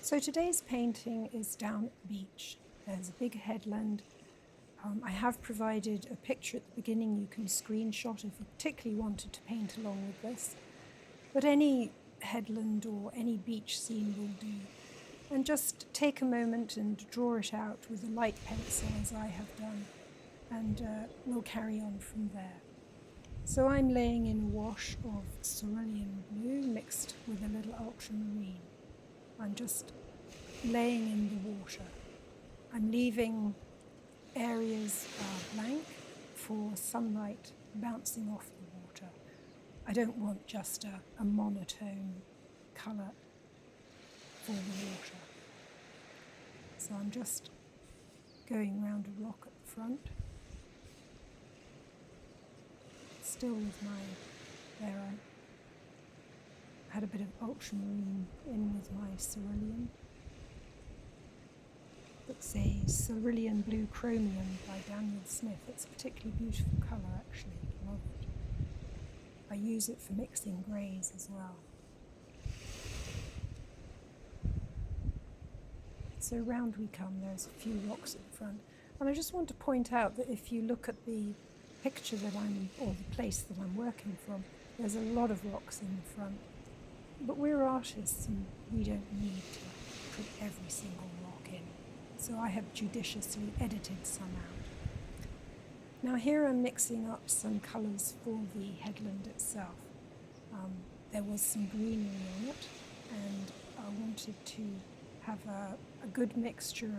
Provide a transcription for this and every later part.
So today's painting is down at the beach. There's a big headland. I have provided a picture at the beginning you can screenshot if you particularly wanted to paint along with this. But any headland or any beach scene will do. And just take a moment and draw it out with a light pencil as I have done, and we'll carry on from there. So I'm laying in a wash of cerulean blue mixed with a little ultramarine. I'm just laying in the water. I'm leaving areas blank for sunlight bouncing off the water. I don't want just a monotone colour for the water. So I'm just going round a rock at the front, still with there I had a bit of ultramarine in with my cerulean. It's a cerulean blue chromium by Daniel Smith. It's a particularly beautiful colour actually, I love it. I use it for mixing greys as well. So round we come, there's a few rocks at the front. And I just want to point out that if you look at the picture or the place that I'm working from, there's a lot of rocks in the front. But we're artists and we don't need to put every single rock in. So I have judiciously edited some out. Now here I'm mixing up some colours for the headland itself. There was some greenery on it, and I wanted to have a good mixture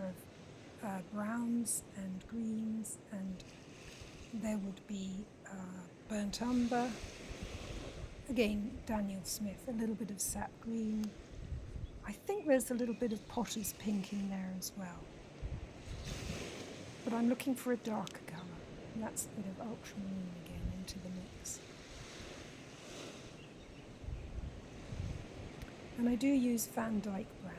of browns and greens, and there would be burnt umber. Again, Daniel Smith, a little bit of sap green. I think there's a little bit of potter's pink in there as well. But I'm looking for a darker colour, and that's a bit of ultramarine again into the mix. And I do use Van Dyke brown,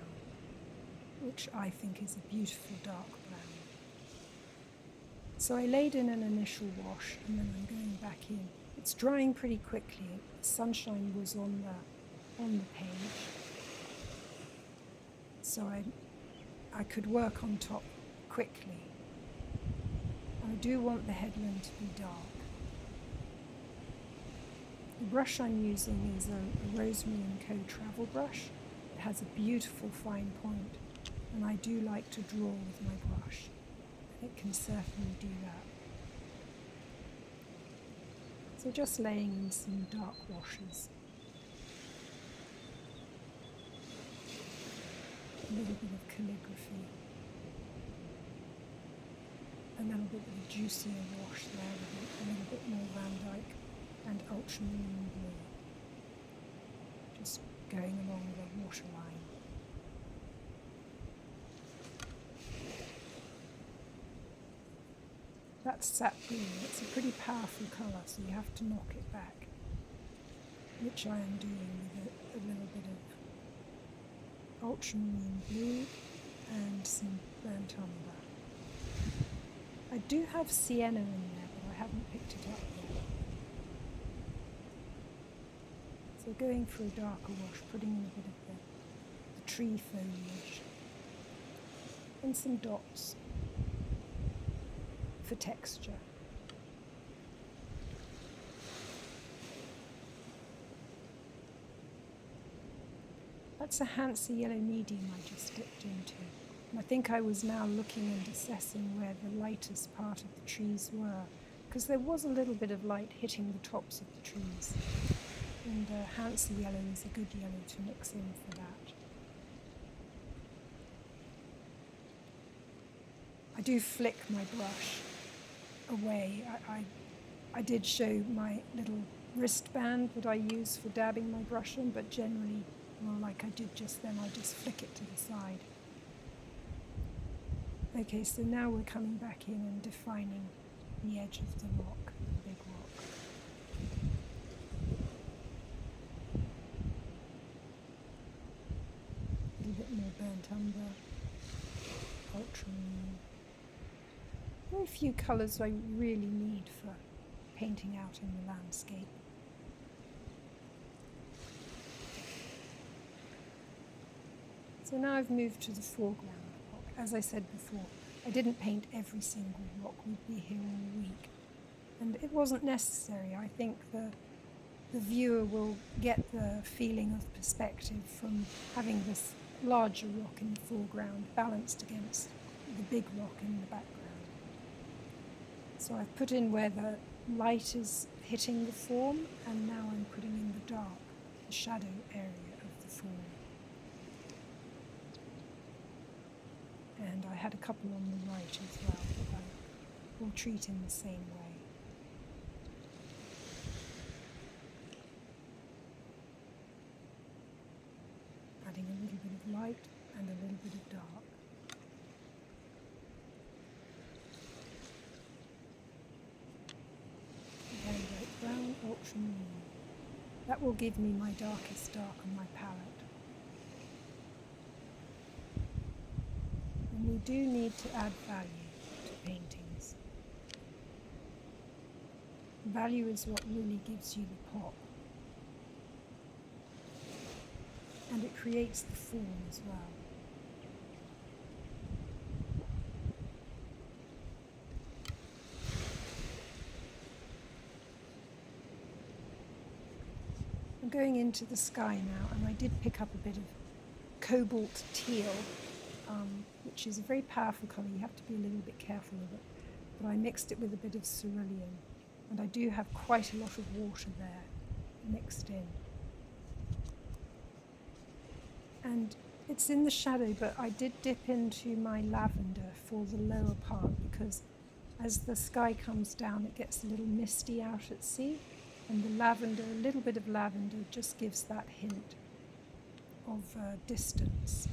which I think is a beautiful dark brown. So I laid in an initial wash, and then I'm going back in. It's drying pretty quickly. The sunshine was on the page, so I could work on top quickly. I do want the headland to be dark. The brush I'm using is a Rosemary & Co travel brush. It has a beautiful fine point, and I do like to draw with my brush. It can certainly do that. So just laying in some dark washes. A little bit of calligraphy. A little bit of a juicier wash there with a little bit more Van Dyke and ultramarine blue. Just going along the waterline. That's sap green. It's a pretty powerful colour, so you have to knock it back, which I am doing with a little bit of ultramarine blue and some burnt umber. I do have sienna in there, but I haven't picked it up yet. So going for a darker wash, putting in a bit of the tree foliage and some dots for texture. That's a Hansa yellow medium I just dipped into. And I think I was now looking and assessing where the lightest part of the trees were, because there was a little bit of light hitting the tops of the trees. And Hansa yellow is a good yellow to mix in for that. I do flick my brush away. I did show my little wristband that I use for dabbing my brush in, but generally, well, like I did just then, I just flick it to the side. Okay, so now we're coming back in and defining the edge of the rock, the big rock. A little bit more burnt umber, ultramarine. Very few colours I really need for painting out in the landscape. So now I've moved to the foreground rock. As I said before, I didn't paint every single rock. We'd be here all week. And it wasn't necessary. I think the viewer will get the feeling of perspective from having this larger rock in the foreground balanced against the big rock in the background. So I've put in where the light is hitting the form, and now I'm putting in the dark, the shadow area of the form. And I had a couple on the right as well that I will treat in the same way. Adding a little bit of light and a little bit of dark. Again, light brown, ultramarine. That will give me my darkest dark on my palette. And we do need to add value to paintings. Value is what really gives you the pop. And it creates the form as well. I'm going into the sky now, and I did pick up a bit of cobalt teal, which is a very powerful colour. You have to be a little bit careful of it. But I mixed it with a bit of cerulean, and I do have quite a lot of water there mixed in. And it's in the shadow, but I did dip into my lavender for the lower part, because as the sky comes down it gets a little misty out at sea, and the lavender, a little bit of lavender, just gives that hint of distance.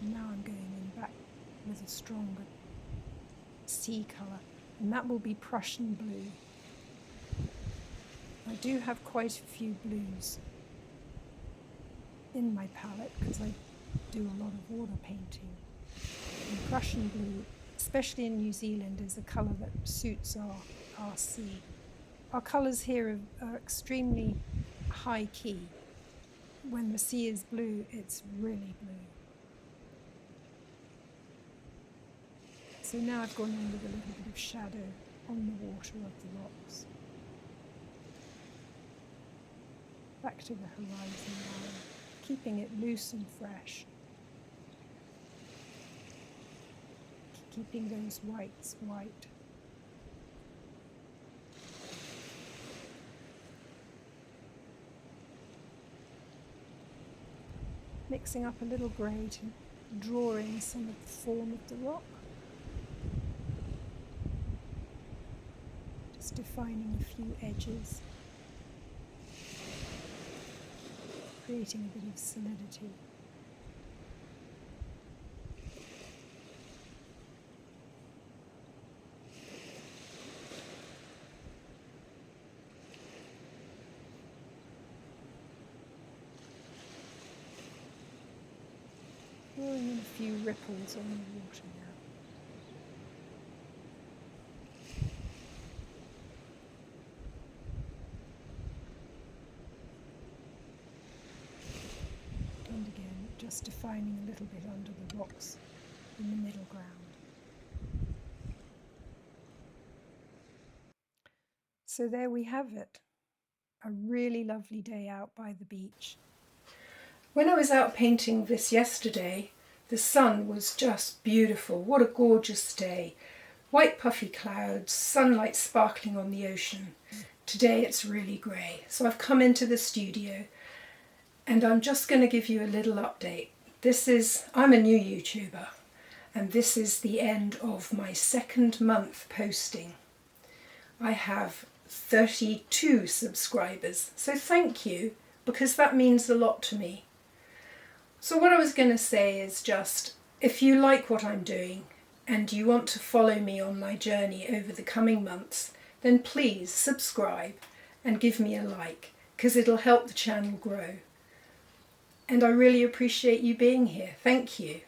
And now I'm going in back with a stronger sea colour, and that will be Prussian blue. I do have quite a few blues in my palette because I do a lot of water painting. And Prussian blue, especially in New Zealand, is a colour that suits our sea. Our colours here are extremely high key. When the sea is blue, it's really blue. So now I've gone in with a little bit of shadow on the water of the rocks. Back to the horizon line, keeping it loose and fresh. Keeping those whites white. Mixing up a little grey to draw in some of the form of the rock. Just defining a few edges. Creating a bit of solidity. Drawing in a few ripples on the water now. And again, just defining a little bit under the rocks in the middle ground. So there we have it. A really lovely day out by the beach. When I was out painting this yesterday, the sun was just beautiful. What a gorgeous day. White puffy clouds, sunlight sparkling on the ocean. Today it's really grey. So I've come into the studio and I'm just going to give you a little update. I'm a new YouTuber, and this is the end of my second month posting. I have 32 subscribers, so thank you, because that means a lot to me. So what I was going to say is just, if you like what I'm doing and you want to follow me on my journey over the coming months, then please subscribe and give me a like, because it'll help the channel grow. And I really appreciate you being here. Thank you.